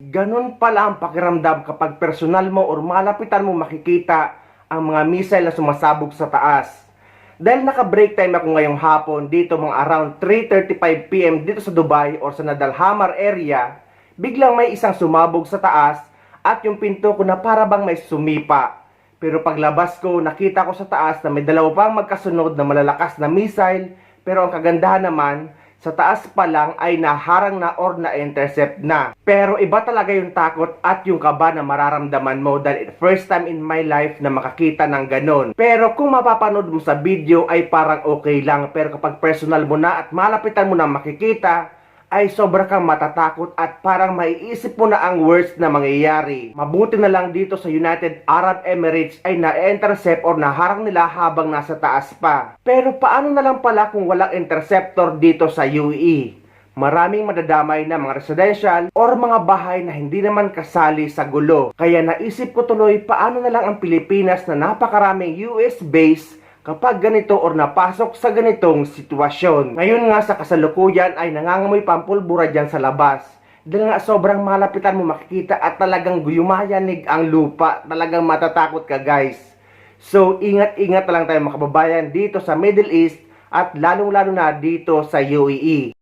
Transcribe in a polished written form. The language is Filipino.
ganun pala ang pakiramdam kapag personal mo or malapitan mo makikita ang mga missile na sumasabog sa taas. Dahil naka-break time ako ngayong hapon dito mga around 3:35 PM dito sa Dubai or sa Nadalhamar area, biglang may isang sumabog sa taas at yung pinto ko na para bang may sumipa. Pero paglabas ko, nakita ko sa taas na may dalawa pang magkasunod na malalakas na missile, pero ang kagandahan naman, sa taas pa lang ay naharang na or na-intercept na. Pero iba talaga yung takot at yung kaba na mararamdaman mo dahil first time in my life na makakita ng ganon. Pero kung mapapanood mo sa video ay parang okay lang. Pero kapag personal mo na at malapitan mo na makikita, ay sobra kang matatakot at parang maiisip mo na ang worst na mangyayari. Mabuti na lang dito sa United Arab Emirates ay na-intercept or naharang nila habang nasa taas pa. Pero paano na lang pala kung walang interceptor dito sa UAE? Maraming madadamay na mga residential or mga bahay na hindi naman kasali sa gulo. Kaya naisip ko tuloy paano na lang ang Pilipinas na napakaraming US base kapag ganito or napasok sa ganitong sitwasyon. Ngayon nga sa kasalukuyan ay nangangamoy pampulbura dyan sa labas. Dahil nga sobrang malapitan mo makikita at talagang guyumayanig ang lupa. Talagang matatakot ka guys. So ingat-ingat na lang tayo mga kababayan dito sa Middle East at lalong-lalo na dito sa UAE.